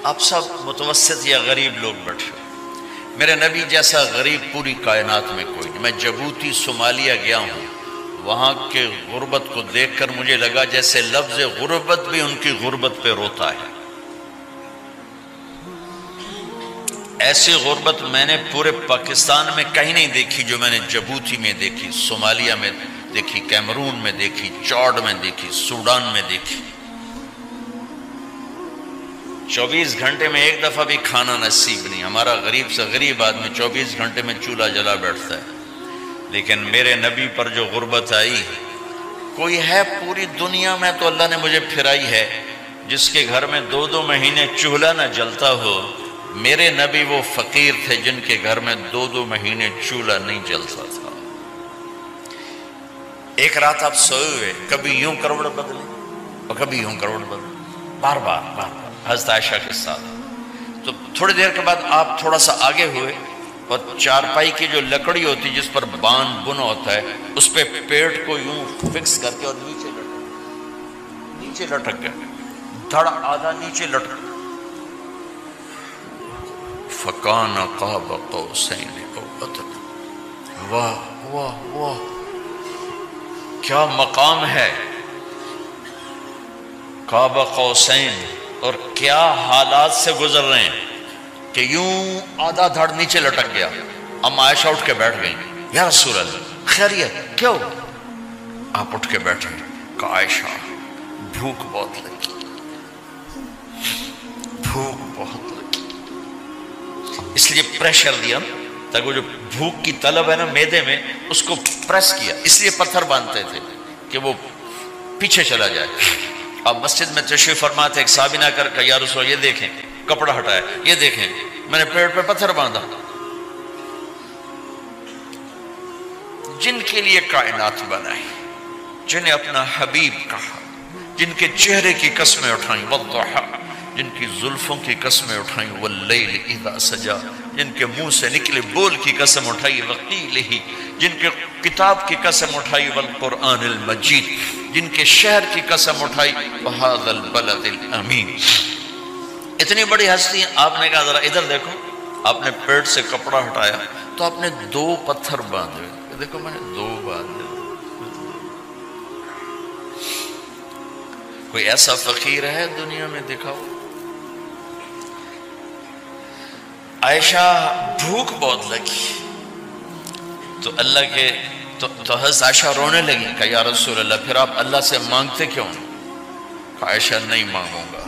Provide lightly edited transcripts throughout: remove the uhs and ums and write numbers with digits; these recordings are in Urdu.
آپ سب متوسط یا غریب لوگ بیٹھے ہو، میرے نبی جیسا غریب پوری کائنات میں کوئی نہیں۔ میں جبوتی صومالیہ گیا ہوں، وہاں کے غربت کو دیکھ کر مجھے لگا جیسے لفظ غربت بھی ان کی غربت پہ روتا ہے۔ ایسی غربت میں نے پورے پاکستان میں کہیں نہیں دیکھی جو میں نے جبوتی میں دیکھی، صومالیہ میں دیکھی، کیمرون میں دیکھی، چاڈ میں دیکھی، سوڈان میں دیکھی۔ 24 گھنٹے میں ایک دفعہ بھی کھانا نصیب نہیں۔ ہمارا غریب سے غریب آدمی 24 گھنٹے میں چولہا جلا بیٹھتا ہے، لیکن میرے نبی پر جو غربت آئی، کوئی ہے پوری دنیا میں تو اللہ نے مجھے پھرائی ہے جس کے گھر میں 2 مہینے چولہا نہ جلتا ہو۔ میرے نبی وہ فقیر تھے جن کے گھر میں 2 مہینے چولہا نہیں جلتا تھا۔ ایک رات آپ سوئے ہوئے، کبھی یوں کروڑ بدلے اور کبھی یوں کروڑ بدلے، بار بار حضرت عائشہ کے ساتھ۔ تو تھوڑی دیر کے بعد آپ تھوڑا سا آگے ہوئے اور چارپائی کی جو لکڑی ہوتی جس پر بان بنا ہوتا ہے، اس پہ پیٹ کو یوں فکس کر کے اور نیچے لٹک گیا، دھڑ آدھا نیچے لٹک۔ فَكَانَ قَابَ قَوْسَيْنِ أَوْ أَدْنَىٰ۔ واہ واہ واہ، کیا مقام ہے قاب قوسین، اور کیا حالات سے گزر رہے ہیں کہ یوں آدھا دھڑ نیچے لٹک گیا۔ ام عائشہ اٹھ کے بیٹھ گئیں، یا رسول اللہ خیریت کیوں؟ آپ اٹھ کے بیٹھے، کہا عائشہ بھوک بہت لگی، بھوک بہت لگی، اس لیے پریشر دیا تاکہ وہ جو بھوک کی طلب ہے نا میدے میں، اس کو پریس کیا، اس لیے پتھر باندھتے تھے کہ وہ پیچھے چلا جائے۔ اب مسجد میں تشریف فرما تھے، ایک صحابی نہ کر کہ یا رسول اللہ یہ دیکھیں، کپڑا ہٹایا، یہ دیکھیں میں نے پیٹ پہ پتھر باندھا۔ جن کے لیے کائنات بنائی، جنہیں اپنا حبیب کہا، جن کے چہرے کی قسمیں اٹھائیں، والضحیٰ، جن کی زلفوں کی قسمیں اٹھائیں، واللیل اذا سجا، جن کے منہ سے نکلے بول کی قسم اٹھائی، وقیلہ، جن کے کتاب کی قسم اٹھائی، والقرآن المجید، جن کے شہر کی قسم اٹھائی، وہذا البلد الامین۔ اتنی بڑی ہستی، آپ نے کہا ذرا ادھر دیکھو، آپ نے پیٹ سے کپڑا ہٹایا تو آپ نے 2 پتھر باندھے، دیکھو میں نے 2 باندھے۔ کوئی ایسا فقیر ہے دنیا میں دکھاؤ؟ عائشہ بھوک بہت لگی تو اللہ کے تو حضرت عائشہ رونے لگی، کہ یا رسول اللہ پھر آپ اللہ سے مانگتے کیوں؟ کہ عائشہ نہیں مانگوں گا،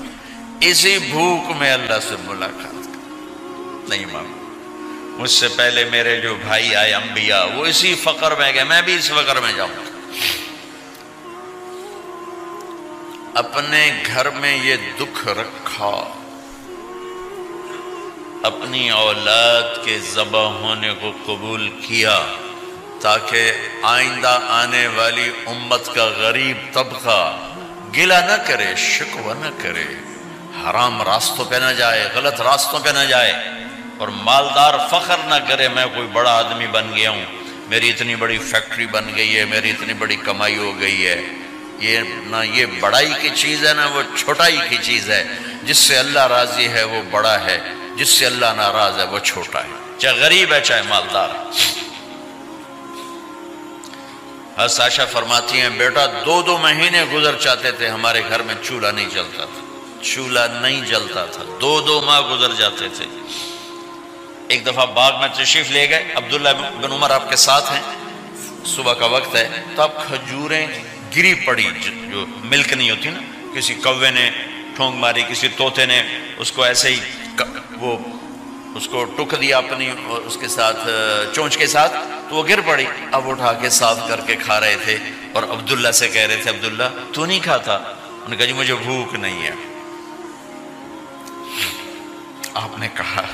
اسی بھوک میں اللہ سے ملاقات نہیں مانگوں، مجھ سے پہلے میرے جو بھائی آئے انبیاء وہ اسی فقر میں گئے، میں بھی اس فقر میں جاؤں گا۔ اپنے گھر میں یہ دکھ رکھا، اپنی اولاد کے ذبح ہونے کو قبول کیا تاکہ آئندہ آنے والی امت کا غریب طبقہ گلہ نہ کرے، شکوہ نہ کرے، حرام راستوں پہ نہ جائے، غلط راستوں پہ نہ جائے، اور مالدار فخر نہ کرے میں کوئی بڑا آدمی بن گیا ہوں، میری اتنی بڑی فیکٹری بن گئی ہے، میری اتنی بڑی کمائی ہو گئی ہے۔ یہ نہ یہ بڑائی کی چیز ہے، نہ وہ چھوٹائی کی چیز ہے۔ جس سے اللہ راضی ہے وہ بڑا ہے، جس سے اللہ ناراض ہے وہ چھوٹا ہے، چاہے غریب ہے چاہے مالدار ہے۔ حضرت عائشہ فرماتی ہیں بیٹا 2 مہینے گزر جاتے تھے ہمارے گھر میں چولہا نہیں جلتا تھا، چولہا نہیں جلتا تھا، 2 ماہ گزر جاتے تھے۔ ایک دفعہ باغ میں تشریف لے گئے، عبداللہ بن عمر آپ کے ساتھ ہیں، صبح کا وقت ہے تو اب کھجوریں گری پڑی، جو ملک نہیں ہوتی نا، کسی کوے نے ٹھونگ ماری، کسی طوطے نے اس کو ایسے ہی وہ اس کو ٹک دیا اپنی اس کے ساتھ چونچ کے ساتھ، تو وہ گر پڑی۔ اب اٹھا کے صاف کر کے کھا رہے تھے اور عبداللہ سے کہہ رہے تھے عبداللہ تو نہیں کھاتا؟ انہوں نے کہا جی مجھے بھوک نہیں ہے۔ آپ نے کہا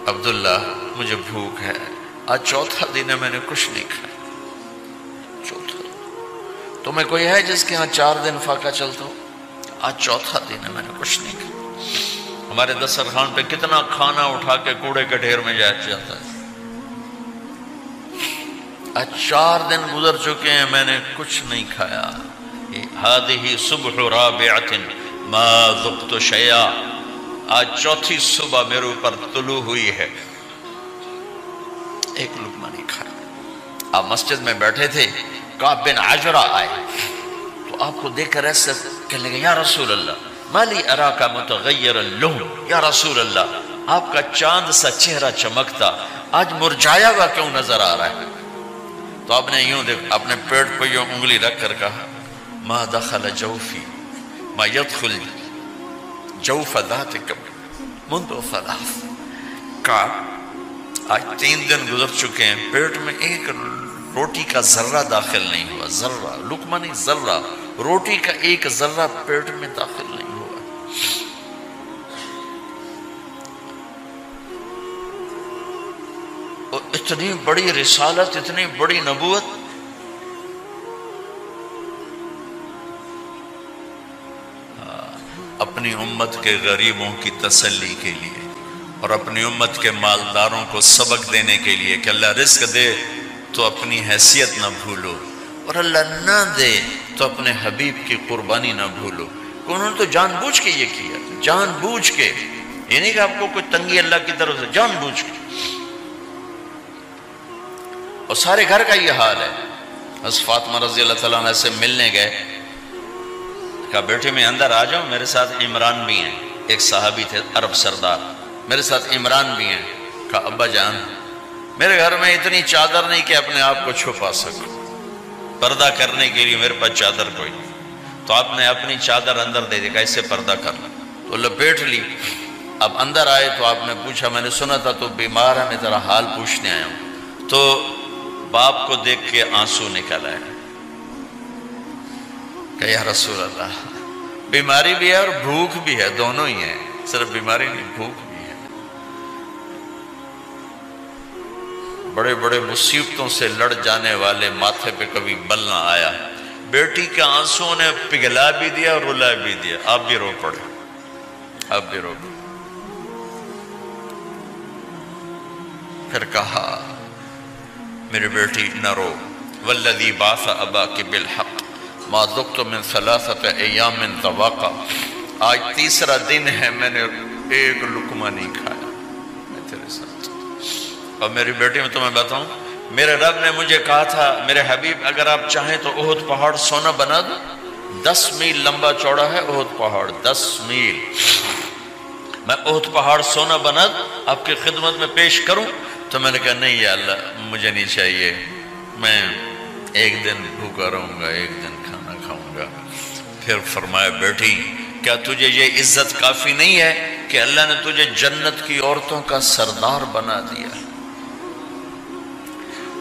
عبداللہ مجھے بھوک ہے، آج 4تھا دن ہے میں نے کچھ نہیں کھایا، 4تھا دن۔ تمہیں کوئی ہے جس کے ہاں 4 دن فاقہ چلتا ہو؟ آج 4تھا دن ہے میں نے کچھ نہیں کھایا۔ ہمارے دسترخوان پہ کتنا کھانا اٹھا کے کوڑے کے ڈھیر میں جاتا ہے، آج 4 دن گزر چکے ہیں میں نے کچھ نہیں کھایا۔ هذه صبح رابعة ما ذقت شيئا، آج چوتھی صبح میرے اوپر طلوع ہوئی ہے، ایک لقمہ نہیں کھایا۔ آپ مسجد میں بیٹھے تھے، کعب بن عجرہ آئے تو آپ کو دیکھ کر ایسے کہنے لگے یا رسول اللہ مالی اراکا متغیر اللون، یا رسول اللہ آپ کا چاند سا چہرہ چمکتا آج مرجھایا ہوا کیوں نظر آ رہا ہے؟ تو آپ نے یوں دیکھ اپنے پیٹ پہ یوں انگلی رکھ کر کہا ما دخل جوفی ما يدخل جوف ذاتک منذ ثلاث، کعب آج 3 دن گزر چکے ہیں، پیٹ میں ایک روٹی کا ذرہ داخل نہیں ہوا، ذرہ، لقمہ نہیں ذرہ، روٹی کا ایک ذرہ پیٹ میں داخل نہیں ہوا۔ اور اتنی بڑی رسالت، اتنی بڑی نبوت، اپنی امت کے غریبوں کی تسلی کے لیے اور اپنی امت کے مالداروں کو سبق دینے کے لیے کہ اللہ رزق دے تو اپنی حیثیت نہ بھولو، اور اللہ نہ دے تو اپنے حبیب کی قربانی نہ بھولو۔ انہوں نے تو جان بوجھ کے یہ کیا، جان بوجھ کے، یہ نہیں کہ آپ کو کوئی تنگی اللہ کی طرف سے، جان بوجھ کے۔ اور سارے گھر کا یہ حال ہے۔ حضرت فاطمہ رضی اللہ تعالیٰ عنہ سے ملنے گئے، کہا بیٹے میں اندر آ جاؤں، میرے ساتھ عمران بھی ہیں، ایک صحابی تھے عرب سردار، میرے ساتھ عمران بھی ہیں۔ کہا ابا جان میرے گھر میں اتنی چادر نہیں کہ اپنے آپ کو چھپا سکوں، پردہ کرنے کے لیے میرے پاس چادر کوئی نہیں، تو آپ نے اپنی چادر اندر دے دی، کہا اس سے پردہ کرنا، تو لپیٹ لی۔ اب اندر آئے تو آپ نے پوچھا میں نے سنا تھا تو بیمار ہے، میں تیرا حال پوچھنے آیا ہوں۔ تو باپ کو دیکھ کے آنسو نکل آئے کہ یا رسول اللہ بیماری بھی ہے اور بھوک بھی ہے، دونوں ہی ہیں، صرف بیماری نہیں بھوک بھی ہے۔ بڑے بڑے مصیبتوں سے لڑ جانے والے ماتھے پہ کبھی بل نہ آیا، بیٹی کے آنسوں نے پگھلا بھی دیا اور رلا بھی دیا، آپ بھی رو پڑے، آپ بھی رو پڑے۔ پھر کہا میری بیٹی نہ رو، والذی بعث اباک بالحق ما ذقت من 3 ایام ذواقا، آج 3 دن ہے میں نے ایک لقمہ نہیں کھایا، میں تیرے ساتھ۔ اور میری بیٹی میں تمہیں بتاؤں، میرے رب نے مجھے کہا تھا میرے حبیب اگر آپ چاہیں تو احد پہاڑ سونا بنا دو، 10 میل لمبا چوڑا ہے احد پہاڑ، 10 میل، میں احد پہاڑ سونا بنا دوں آپ کی خدمت میں پیش کروں؟ تو میں نے کہا نہیں یا اللہ مجھے نہیں چاہیے، میں ایک دن بھوکا رہوں گا، ایک دن کھانا کھاؤں گا۔ پھر فرمایا بیٹی کیا تجھے یہ عزت کافی نہیں ہے کہ اللہ نے تجھے جنت کی عورتوں کا سردار بنا دیا؟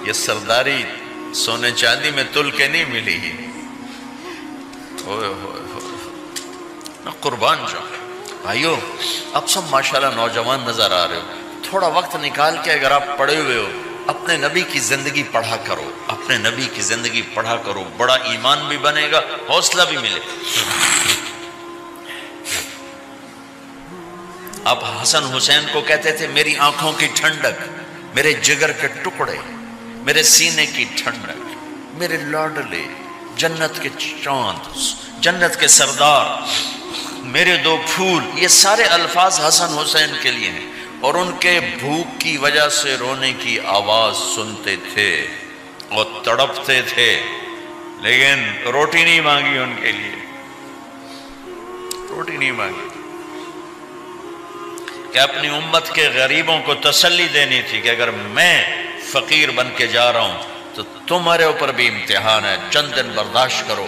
یہ سرداری سونے چاندی میں تل کے نہیں ملی ہی، میں قربان جاؤں۔ بھائیو اب سب ماشاءاللہ نوجوان نظر آ رہے ہو، تھوڑا وقت نکال کے اگر آپ پڑھے ہوئے ہو اپنے نبی کی زندگی پڑھا کرو، اپنے نبی کی زندگی پڑھا کرو، بڑا ایمان بھی بنے گا، حوصلہ بھی ملے۔ آپ حسن حسین کو کہتے تھے میری آنکھوں کی ٹھنڈک، میرے جگر کے ٹکڑے، میرے سینے کی ٹھنڈک، میرے لاڈلے، جنت کے چاند، جنت کے سردار، میرے 2 پھول، یہ سارے الفاظ حسن حسین کے لیے ہیں۔ اور ان کے بھوک کی وجہ سے رونے کی آواز سنتے تھے اور تڑپتے تھے، لیکن روٹی نہیں مانگی ان کے لیے، روٹی نہیں مانگی، کہ اپنی امت کے غریبوں کو تسلی دینی تھی کہ اگر میں فقیر بن کے جا رہا ہوں تو تمہارے اوپر بھی امتحان ہے، چند دن برداشت کرو۔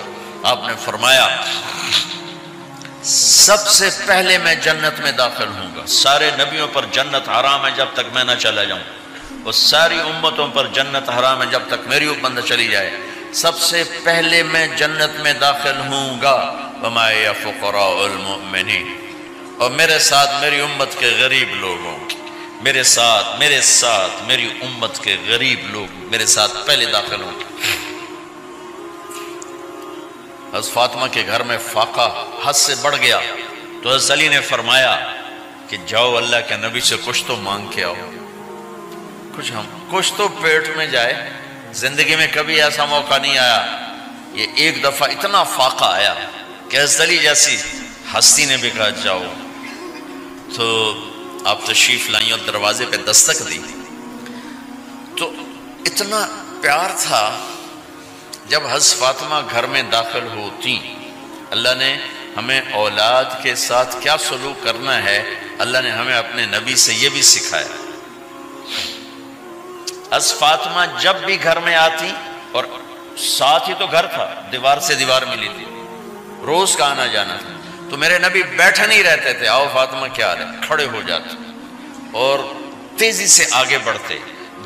آپ نے فرمایا سب سے پہلے میں جنت میں داخل ہوں گا، سارے نبیوں پر جنت حرام ہے جب تک میں نہ چلا جاؤں، اور ساری امتوں پر جنت حرام ہے جب تک میری امت نہ چلی جائے، سب سے پہلے میں جنت میں داخل ہوں گا۔ وما یا فقراء المؤمنین، اور میرے ساتھ میری امت کے غریب لوگوں، میرے ساتھ میری امت کے غریب لوگ میرے ساتھ پہلے داخل ہوں گے۔ حضرت فاطمہ کے گھر میں فاقہ حد سے بڑھ گیا تو حضرت علی نے فرمایا کہ جاؤ اللہ کے نبی سے کچھ تو مانگ کے آؤ، کچھ تو پیٹ میں جائے۔ زندگی میں کبھی ایسا موقع نہیں آیا، یہ ایک دفعہ اتنا فاقہ آیا کہ حضرت علی جیسی ہستی نے بھی کہا جاؤ۔ تو آپ تشریف لائیں اور دروازے پہ دستک دی تو اتنا پیار تھا. جب حضرت فاطمہ گھر میں داخل ہوتی، اللہ نے ہمیں اولاد کے ساتھ کیا سلوک کرنا ہے اللہ نے ہمیں اپنے نبی سے یہ بھی سکھایا. حضرت فاطمہ جب بھی گھر میں آتی، اور ساتھ ہی تو گھر تھا، دیوار سے دیوار ملی تھی، روز کا آنا جانا تھا، تو میرے نبی بیٹھے نہیں رہتے تھے، آؤ فاطمہ کیا حال ہے، کھڑے ہو جاتے اور تیزی سے آگے بڑھتے.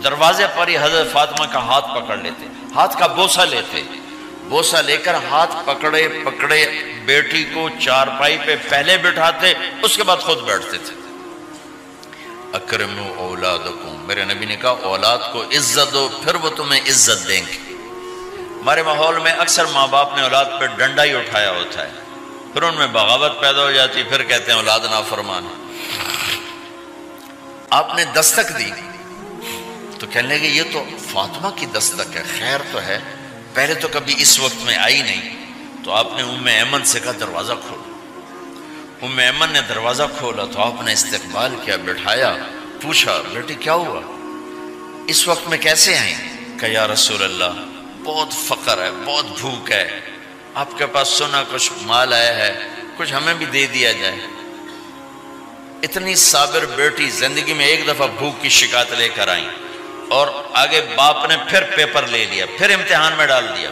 دروازے پر ہی حضرت فاطمہ کا ہاتھ پکڑ لیتے، ہاتھ کا بوسہ لیتے، بوسہ لے کر ہاتھ پکڑے پکڑے بیٹی کو چارپائی پہ پہلے بٹھاتے، اس کے بعد خود بیٹھتے تھے. اکرموا اولادکم، میرے نبی نے کہا اولاد کو عزت دو، پھر وہ تمہیں عزت دیں گے. ہمارے ماحول میں اکثر ماں باپ نے اولاد پہ ڈنڈا ہی اٹھایا ہوتا ہے، پھر ان میں بغاوت پیدا ہو جاتی، پھر کہتے ہیں اولاد نافرمان. آپ نے دستک دی تو کہنے لگے یہ تو فاطمہ کی دستک ہے، خیر تو ہے، پہلے تو کبھی اس وقت میں آئی نہیں. تو آپ نے ام ایمن سے کہا دروازہ کھولو. ام ایمن نے دروازہ کھولا تو آپ نے استقبال کیا، بٹھایا، پوچھا بیٹی کیا ہوا، اس وقت میں کیسے آئیں؟ کہ یا رسول اللہ بہت فقر ہے، بہت بھوک ہے، آپ کے پاس سنا کچھ مال آیا ہے، کچھ ہمیں بھی دے دیا جائے. اتنی صابر بیٹی زندگی میں ایک دفعہ بھوک کی شکایت لے کر آئیں، اور آگے باپ نے پھر پیپر لے لیا، پھر امتحان میں ڈال دیا.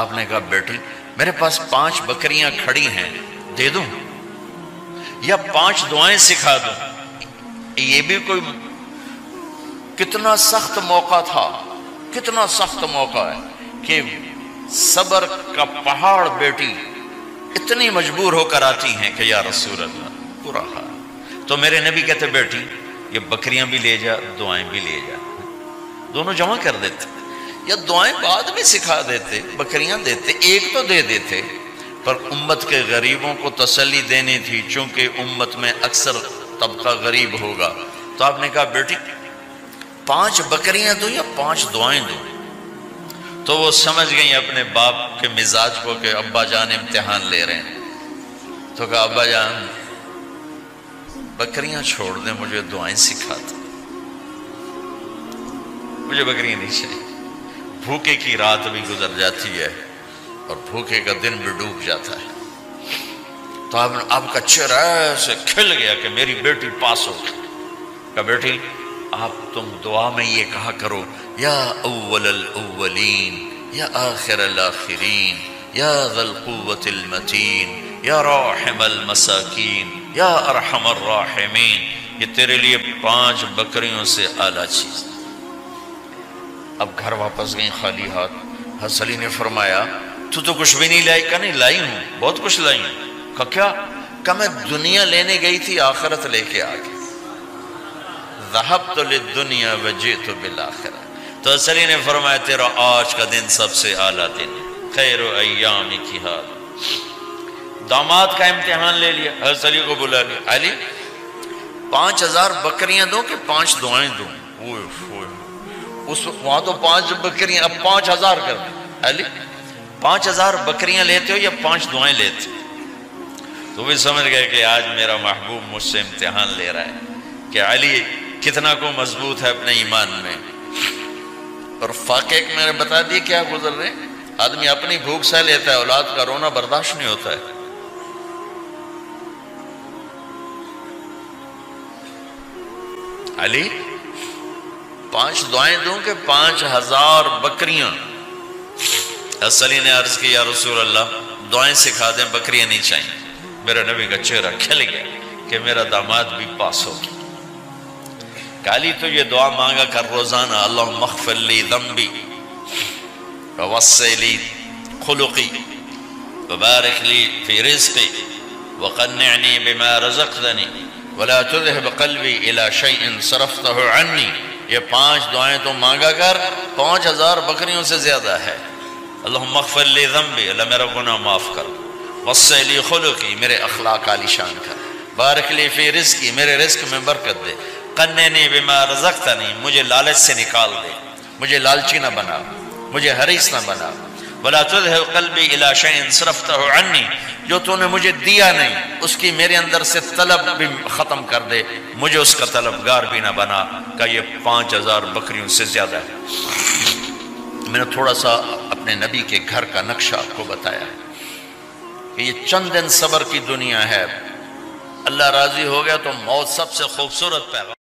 آپ نے کہا بیٹی میرے پاس 5 بکریاں کھڑی ہیں، دے دوں یا 5 دعائیں سکھا دوں؟ یہ بھی کوئی کتنا سخت موقع تھا، کتنا سخت موقع ہے کہ صبر کا پہاڑ بیٹی اتنی مجبور ہو کر آتی ہیں کہ یا رسول اللہ برا حال. تو میرے نبی کہتے بیٹی یہ بکریاں بھی لے جا، دعائیں بھی لے جا، دونوں جمع کر دیتے، یا دعائیں بعد میں سکھا دیتے، بکریاں دیتے، ایک تو دے دیتے. پر امت کے غریبوں کو تسلی دینی تھی، چونکہ امت میں اکثر طبقہ غریب ہوگا. تو آپ نے کہا بیٹی 5 بکریاں دوں یا 5 دعائیں دوں؟ تو وہ سمجھ گئیں اپنے باپ کے مزاج کو کہ ابا جان امتحان لے رہے ہیں. تو کہا ابا جان بکریاں چھوڑ دیں، مجھے دعائیں سکھا دیں، مجھے بکریاں نہیں چاہیے. بھوکے کی رات بھی گزر جاتی ہے اور بھوکے کا دن بھی ڈوب جاتا ہے. تو آپ کا چہرہ ایسے کھل گیا کہ میری بیٹی پاس ہو گئی. کہا بیٹی آپ تم دعا میں یہ کہا کرو یا اول الاولین یا آخر الاخرین یا ذا القوة المتین یا راحم المساکین یا ارحم الراحمین. یہ تیرے لیے 5 بکریوں سے اعلیٰ چیز. اب گھر واپس گئیں خالی ہاتھ. حضرت علی نے فرمایا تو کچھ بھی نہیں لائی؟ کہا نہیں لائی ہوں، بہت کچھ لائی ہوں. کہا کیا؟ کہا میں دنیا لینے گئی تھی، آخرت لے کے آ گئی. ذهبت للدنیا وجئت بالآخرہ. تو حضرت علی نے فرمایا تیرا آج کا دن سب سے اعلیٰ دن، خیر ایامک ھذا. داماد کا امتحان لے لیا، حضرت علی کو بلا لیا. علی 5000 بکریاں دوں کہ 5 دعائیں دوں؟ اس وہاں تو 5 بکریاں، اب 5000 کر دیں. علی 5000 بکریاں لیتے ہو یا 5 دعائیں لیتے؟ تو بھی سمجھ گئے کہ آج میرا محبوب مجھ سے امتحان لے رہا ہے کہ علی کتنا کو مضبوط ہے اپنے ایمان میں. اور فاقے میں نے بتا دی کیا گزر رہے. آدمی اپنی بھوک سہ لیتا ہے، اولاد کا رونا برداشت نہیں ہوتا ہے. علی 5 دعائیں دوں کہ 5000 بکریاں؟ حضرت علی نے عرض کی یا رسول اللہ دعائیں سکھا دیں، بکریاں نہیں چاہیے. میرا نبی کا چہرہ کھل گیا کہ میرا داماد بھی پاس ہو گیا. علی تو یہ دعا مانگا کر روزانہ، اللہم اغفر لی ذنبی ووسع لی خلقی وبارک لی فی رزقی وقنعنی بما رزقتنی ولا تذهب قلبی الی شیء صرفته عنی. یہ 5 دعائیں تو مانگا کر، 5000 بکریوں سے زیادہ ہے. اللہم اغفر لی ذنبی، اللہ میرا گناہ معاف کر. وسع لی خلقی، میرے اخلاق عالی شان کر. بارک لی فی رزقی، میرے رزق میں برکت دے. قنعنی بما رزقتنی، مجھے لالچ سے نکال دے، مجھے لالچی نہ بنا، مجھے حریص نہ بنا. وَلَا تُذْهِبْ قَلْبِي إِلَىٰ شَيْءٍ صَرَفْتَهُ عَنِّي، جو تو نے مجھے دیا نہیں اس کی میرے اندر سے طلب بھی ختم کر دے، مجھے اس کا طلبگار بھی نہ بنا۔ کہ یہ 5000 بکریوں سے زیادہ ہے۔ میں نے تھوڑا سا اپنے نبی کے گھر کا نقشہ آپ کو بتایا ہے کہ یہ چند دن صبر کی دنیا ہے، اللہ راضی ہو گیا تو موت سب سے خوبصورت پیغام